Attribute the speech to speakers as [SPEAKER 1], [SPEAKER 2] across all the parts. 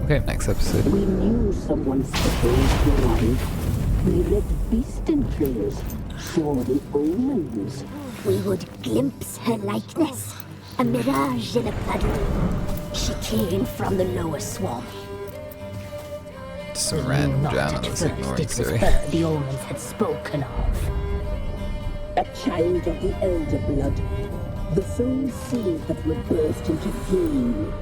[SPEAKER 1] Okay, next episode.
[SPEAKER 2] We knew someone supposed to arrive. We read beast entrails, saw the omens.
[SPEAKER 3] We would glimpse her likeness, a mirage in a puddle. She came from the lower swamp.
[SPEAKER 1] Some random
[SPEAKER 3] Not
[SPEAKER 1] jam
[SPEAKER 3] at
[SPEAKER 1] that's
[SPEAKER 3] first
[SPEAKER 1] ignoring
[SPEAKER 3] it was
[SPEAKER 1] Ciri.
[SPEAKER 3] her the omens had spoken of.
[SPEAKER 2] A child of the elder blood. The soul seed that would burst into flame.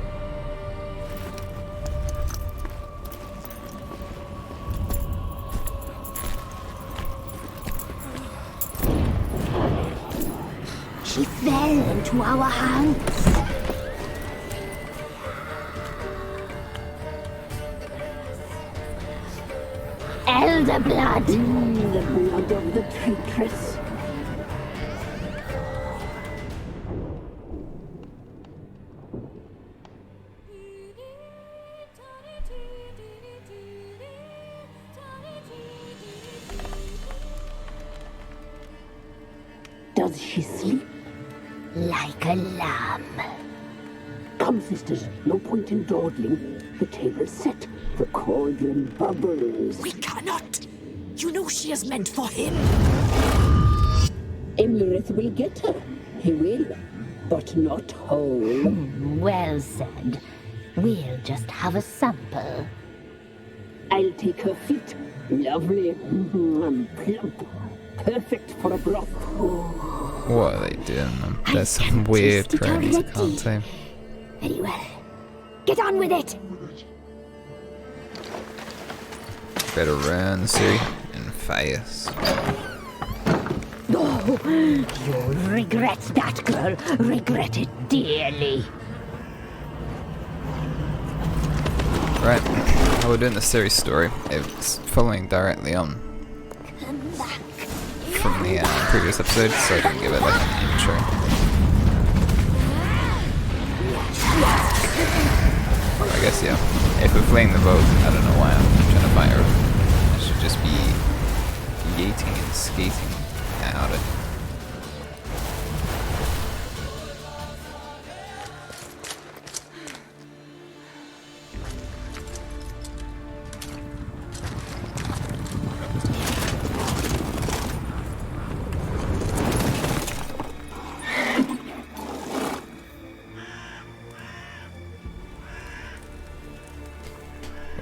[SPEAKER 3] She fell into our hands. Elder blood.
[SPEAKER 2] The blood of the traitress. Does she sleep?
[SPEAKER 3] Like a lamb.
[SPEAKER 2] Come, sisters, no point in dawdling. The table's set. The cauldron bubbles.
[SPEAKER 4] We cannot! You know she is meant for him!
[SPEAKER 2] Imlerith will get her. He will, but not whole.
[SPEAKER 3] Well said. We'll just have a sample.
[SPEAKER 2] I'll take her feet. Lovely. Plump. Perfect for a broth.
[SPEAKER 1] What are they doing? There's some
[SPEAKER 3] can
[SPEAKER 1] weird
[SPEAKER 3] taste it
[SPEAKER 1] cronies I
[SPEAKER 3] already.
[SPEAKER 1] can't say.
[SPEAKER 3] Very well. Get on with it!
[SPEAKER 1] Better run, Ciri, and face.
[SPEAKER 3] Oh, you'll regret that, girl. Regret it dearly.
[SPEAKER 1] Right, how we're doing the Ciri story. It's following directly on from the previous episode, so I didn't give it like an intro. I guess, yeah. If we're playing the Vogue, I don't know why I'm trying to fight her. I should just be yeeting and skating out it.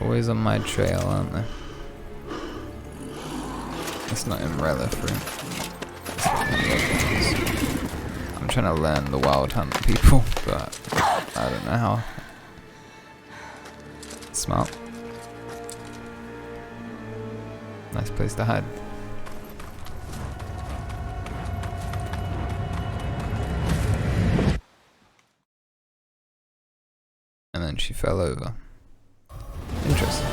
[SPEAKER 1] Always on my trail, aren't they? It's not Umbrella free. I'm trying to learn the Wild Hunt people, but I don't know how. Smart. Nice place to hide. And then she fell over. Interesting.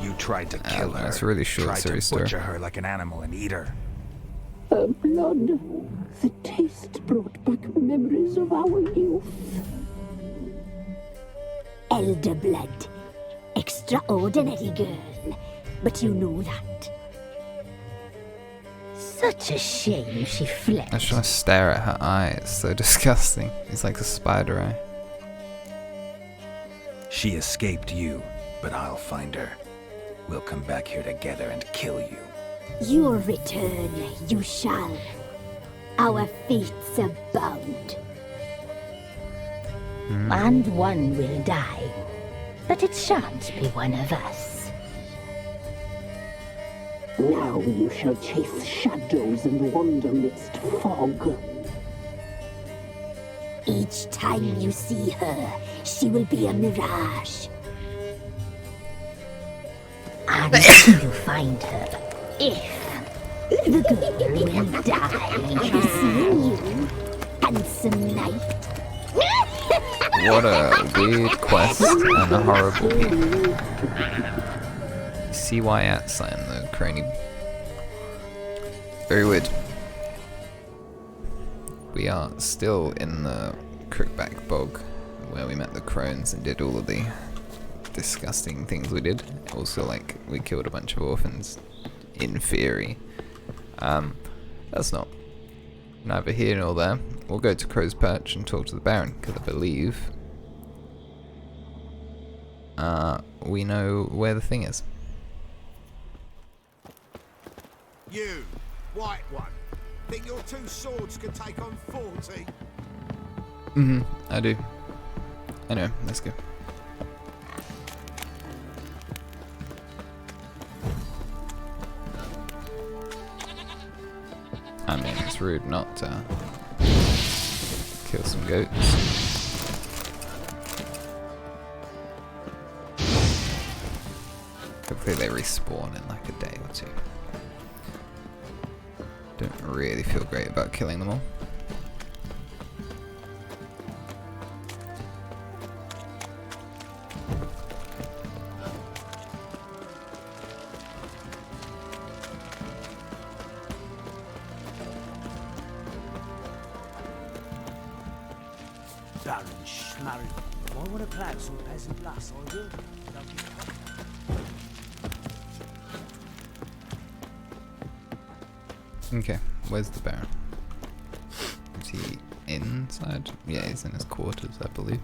[SPEAKER 5] You tried to kill her.
[SPEAKER 1] That's really short
[SPEAKER 5] tried
[SPEAKER 1] series
[SPEAKER 5] to butcher
[SPEAKER 1] story.
[SPEAKER 5] her like an animal and eat her.
[SPEAKER 2] Her blood. The taste brought back memories of our youth.
[SPEAKER 3] Elder blood. Extraordinary girl. But you know that. Such a shame she fled.
[SPEAKER 1] I was trying to stare at her eye. It's so disgusting. It's like a spider eye.
[SPEAKER 5] She escaped you, but I'll find her. We'll come back here together and kill you.
[SPEAKER 3] Your return, you shall. Our fates are bound. And one will die. But it shan't be one of us.
[SPEAKER 2] Now you shall chase shadows and wander midst fog.
[SPEAKER 3] Each time you see her, she will be a mirage. And you find her, if the girl will die, seeing you, handsome knight.
[SPEAKER 1] What a weird quest and a horrible people. See why at sign the crony. Very weird. We are still in the Crookback Bog, where we met the crones and did all of the disgusting things we did. Also, like, we killed a bunch of orphans, in theory. That's not neither here nor there. We'll go to Crow's Perch and talk to the Baron, because I believe we know where the thing is.
[SPEAKER 6] You, white one, think your 2 swords can take on 40?
[SPEAKER 1] I do. Anyway, let's go. I mean, it's rude not to kill some goats. Hopefully they respawn in like a day or 2. Don't really feel great about killing them all.
[SPEAKER 7] Baron Schmarry. Why would I plough some peasant lass? I will.
[SPEAKER 1] Okay, where's the Baron? Is he inside? Yeah, he's in his quarters, I believe.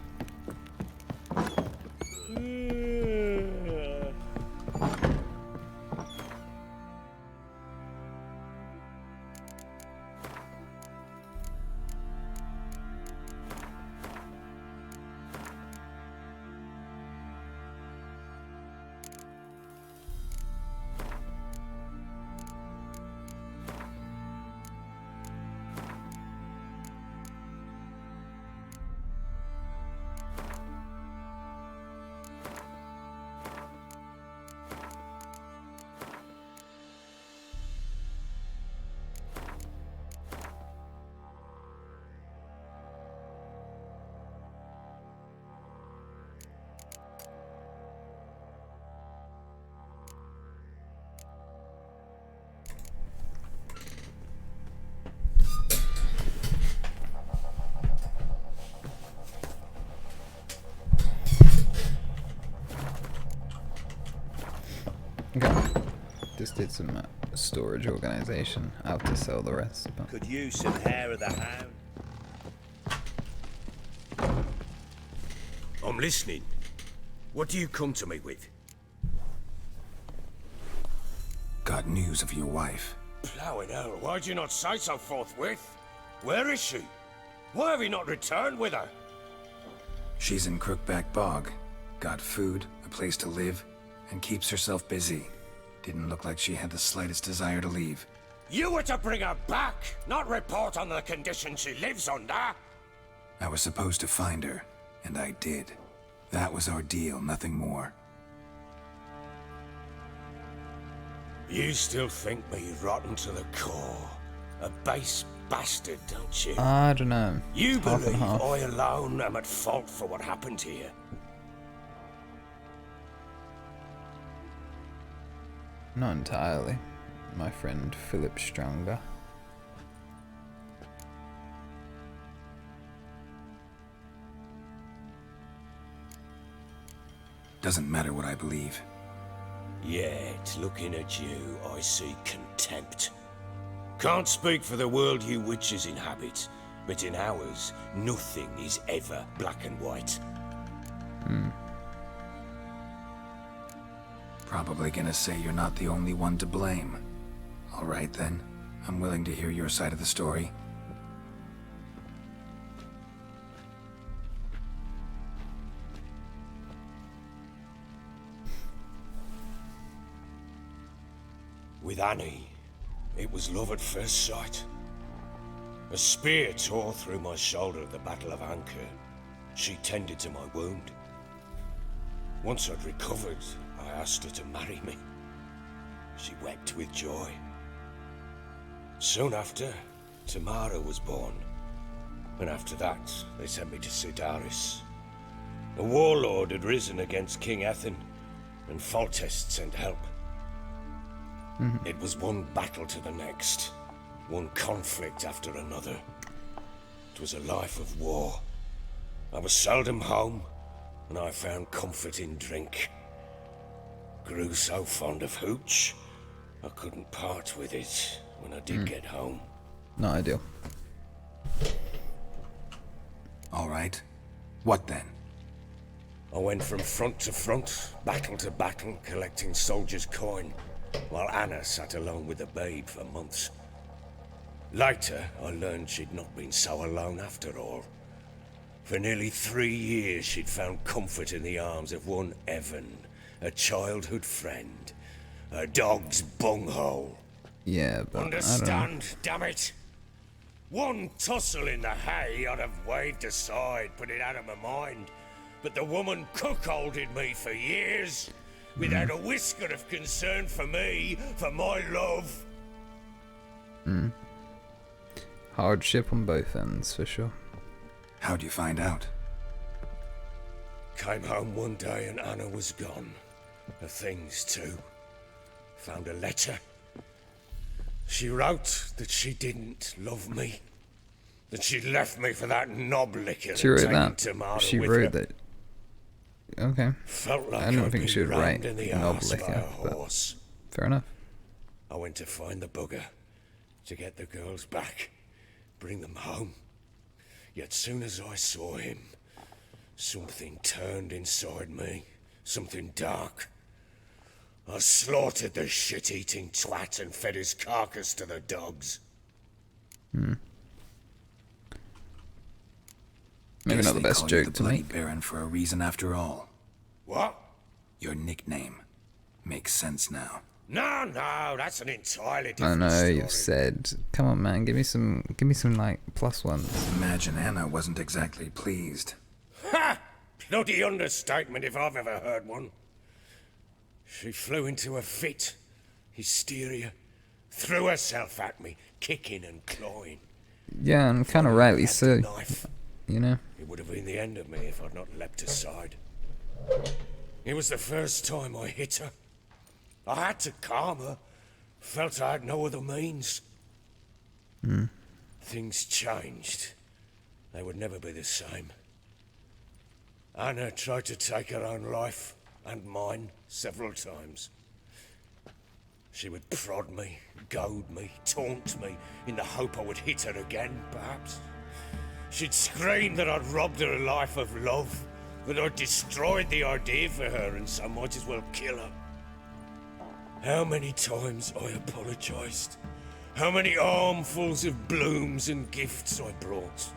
[SPEAKER 1] Okay. Just did some storage organization. Out to sell the rest. But
[SPEAKER 8] Could use some hair of the hound. I'm listening. What do you come to me with?
[SPEAKER 5] Got news of your wife.
[SPEAKER 8] Plowing hell, why'd you not say so forthwith? Where is she? Why have you not returned with her?
[SPEAKER 5] She's in Crookback Bog. Got food, a place to live, and keeps herself busy. Didn't look like she had the slightest desire to leave.
[SPEAKER 8] You were to bring her back, not report on the conditions she lives under.
[SPEAKER 5] I was supposed to find her, and I did. That was our deal, nothing more.
[SPEAKER 8] You still think me rotten to the core. A base bastard, don't you?
[SPEAKER 1] I don't know.
[SPEAKER 8] You
[SPEAKER 1] Half and
[SPEAKER 8] believe
[SPEAKER 1] half.
[SPEAKER 8] I alone am at fault for what happened here?
[SPEAKER 1] Not entirely. My friend Philip Stronger.
[SPEAKER 5] Doesn't matter what I believe.
[SPEAKER 8] Yet, looking at you, I see contempt. Can't speak for the world you witches inhabit, but in ours, nothing is ever black and white.
[SPEAKER 5] Probably gonna say you're not the only one to blame. All right then. I'm willing to hear your side of the story.
[SPEAKER 8] With Annie, it was love at first sight. A spear tore through my shoulder at the Battle of Anchor. She tended to my wound. Once I'd recovered, I asked her to marry me. She wept with joy. Soon after, Tamara was born. And after that, they sent me to Sidaris. A warlord had risen against King Ethan, and Foltest sent help. It was one battle to the next, one conflict after another. It was a life of war. I was seldom home, and I found comfort in drink. Grew so fond of hooch, I couldn't part with it when I did get home.
[SPEAKER 1] Not ideal.
[SPEAKER 5] All right. What then?
[SPEAKER 8] I went from front to front, battle to battle, collecting soldiers' coin, while Anna sat alone with the babe for months. Later, I learned she'd not been so alone after all. For nearly 3 years, she'd found comfort in the arms of one Evan, a childhood friend, a dog's bunghole.
[SPEAKER 1] Yeah, but
[SPEAKER 8] Understand, damn it? One tussle in the hay I'd have waved aside, put it out of my mind. But the woman cuckolded me for years, without a whisker of concern for me, for my love.
[SPEAKER 1] Hardship on both ends, for sure.
[SPEAKER 5] How'd you find out?
[SPEAKER 8] Came home one day and Anna was gone. Her things too. Found a letter. She wrote that she didn't love me. That she'd left me for that knob licker.
[SPEAKER 1] She wrote that. She wrote that. Okay.
[SPEAKER 8] Felt like
[SPEAKER 1] I don't
[SPEAKER 8] I'd
[SPEAKER 1] think
[SPEAKER 8] been
[SPEAKER 1] she would
[SPEAKER 8] rammed
[SPEAKER 1] write
[SPEAKER 8] in the
[SPEAKER 1] knob
[SPEAKER 8] arse by
[SPEAKER 1] licker,
[SPEAKER 8] a
[SPEAKER 1] but
[SPEAKER 8] horse.
[SPEAKER 1] fair enough.
[SPEAKER 8] I went to find the bugger, to get the girls back, bring them home. Yet soon as I saw him, something turned inside me, something dark. I slaughtered the shit-eating twat and fed his carcass to the dogs.
[SPEAKER 1] Maybe
[SPEAKER 5] Guess
[SPEAKER 1] not the
[SPEAKER 5] they
[SPEAKER 1] best
[SPEAKER 5] call you
[SPEAKER 1] joke
[SPEAKER 5] the
[SPEAKER 1] to
[SPEAKER 5] Bloody
[SPEAKER 1] make.
[SPEAKER 5] Baron for a reason after all.
[SPEAKER 8] What?
[SPEAKER 5] Your nickname makes sense now.
[SPEAKER 8] No, that's an entirely
[SPEAKER 1] I
[SPEAKER 8] different
[SPEAKER 1] know
[SPEAKER 8] story.
[SPEAKER 1] you've said. Come on, man, give me some like plus ones.
[SPEAKER 5] Imagine Anna wasn't exactly pleased.
[SPEAKER 8] Ha! Bloody understatement if I've ever heard one. She flew into a fit, hysteria, threw herself at me, kicking and clawing.
[SPEAKER 1] Yeah, and kind of rightly so.
[SPEAKER 8] Knife.
[SPEAKER 1] You know.
[SPEAKER 8] It would have been the end of me if I'd not leapt aside. It was the first time I hit her. I had to calm her. Felt I had no other means. Things changed. They would never be the same. Anna tried to take her own life, and mine, several times. She would prod me, goad me, taunt me, in the hope I would hit her again, perhaps. She'd scream that I'd robbed her life of love, that I'd destroyed the idea for her, and so might as well kill her. How many times I apologized. How many armfuls of blooms and gifts I brought.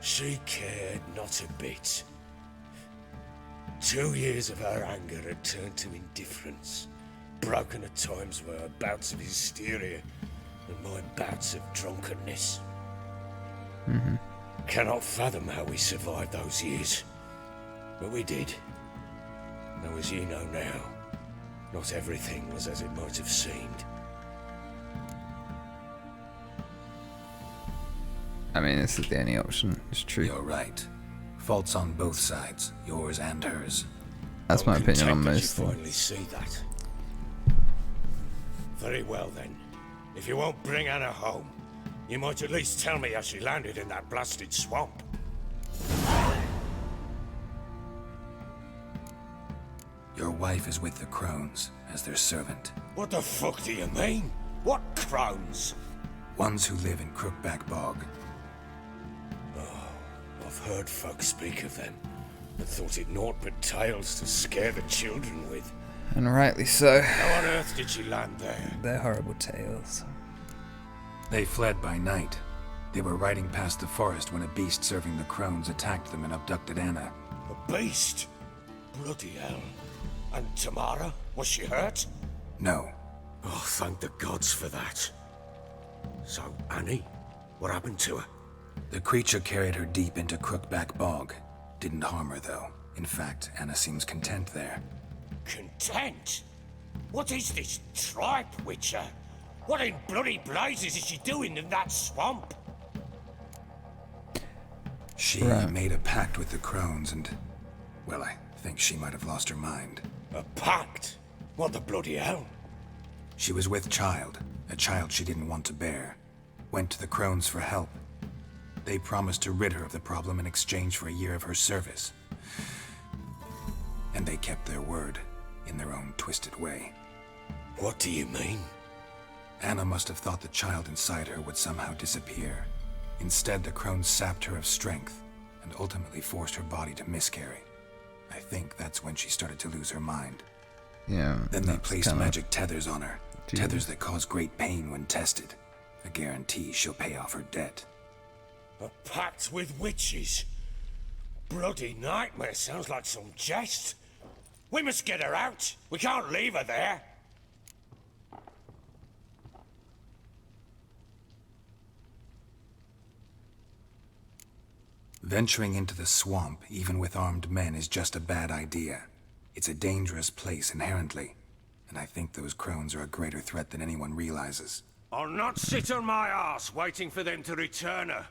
[SPEAKER 8] She cared not a bit. 2 years of her anger had turned to indifference, broken at times by her bouts of hysteria and my bouts of drunkenness. Cannot fathom how we survived those years, but we did. Though as you know now, not everything was as it might have seemed.
[SPEAKER 1] I mean, this is the only option. It's true.
[SPEAKER 5] You're right. Faults on both sides, yours and hers.
[SPEAKER 1] That's my
[SPEAKER 8] I'm
[SPEAKER 1] opinion on
[SPEAKER 8] content that
[SPEAKER 1] most
[SPEAKER 8] you
[SPEAKER 1] things.
[SPEAKER 8] finally see that. Very well then. If you won't bring Anna home, you might at least tell me how she landed in that blasted swamp.
[SPEAKER 5] Your wife is with the Crones as their servant.
[SPEAKER 8] What the fuck do you mean? What crones?
[SPEAKER 5] Ones who live in Crookback Bog.
[SPEAKER 8] I've heard folk speak of them, and thought it naught but tales to scare the children with.
[SPEAKER 1] And rightly so.
[SPEAKER 8] How on earth did she land there?
[SPEAKER 1] They're horrible tales.
[SPEAKER 5] They fled by night. They were riding past the forest when a beast serving the Crones attacked them and abducted Anna.
[SPEAKER 8] A beast? Bloody hell. And Tamara? Was she hurt?
[SPEAKER 5] No.
[SPEAKER 8] Oh, thank the gods for that. So, Annie? What happened to her?
[SPEAKER 5] The creature carried her deep into Crookback Bog. Didn't harm her, though. In fact, Anna seems content there.
[SPEAKER 8] Content? What is this tripe, Witcher? What in bloody blazes is she doing in that swamp?
[SPEAKER 5] She made a pact with the Crones and... well, I think she might have lost her mind.
[SPEAKER 8] A pact? What the bloody hell?
[SPEAKER 5] She was with child, a child she didn't want to bear. Went to the Crones for help. They promised to rid her of the problem in exchange for a year of her service. And they kept their word, in their own twisted way.
[SPEAKER 8] What do you mean?
[SPEAKER 5] Anna must have thought the child inside her would somehow disappear. Instead, the Crones sapped her of strength, and ultimately forced her body to miscarry. I think that's when she started to lose her mind.
[SPEAKER 1] Yeah.
[SPEAKER 5] Then they
[SPEAKER 1] that's
[SPEAKER 5] placed
[SPEAKER 1] kinda-
[SPEAKER 5] magic tethers on her.
[SPEAKER 1] Jeez.
[SPEAKER 5] Tethers that cause great pain when tested. A guarantee she'll pay off her debt.
[SPEAKER 8] A pact with witches? Bloody nightmare, sounds like some jest. We must get her out. We can't leave her there.
[SPEAKER 5] Venturing into the swamp, even with armed men, is just a bad idea. It's a dangerous place inherently, and I think those crones are a greater threat than anyone realizes.
[SPEAKER 8] I'll not sit on my arse waiting for them to return her.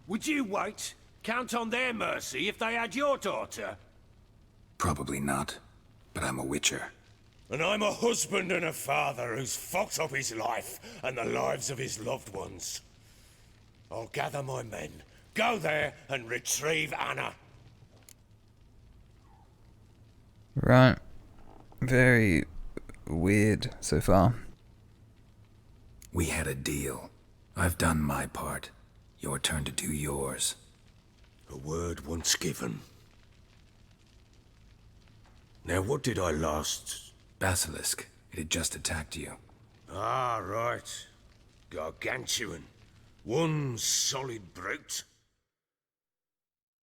[SPEAKER 8] Would you wait? Count on their mercy if they had your daughter?
[SPEAKER 5] Probably not, but I'm a witcher.
[SPEAKER 8] And I'm a husband and a father who's fucked up his life and the lives of his loved ones. I'll gather my men, go there and retrieve Anna.
[SPEAKER 1] Right. Very weird so far.
[SPEAKER 5] We had a deal. I've done my part. Your turn to do yours.
[SPEAKER 8] A word once given. Now what did I last...
[SPEAKER 5] Basilisk. It had just attacked you.
[SPEAKER 8] Ah, right. Gargantuan. One solid brute.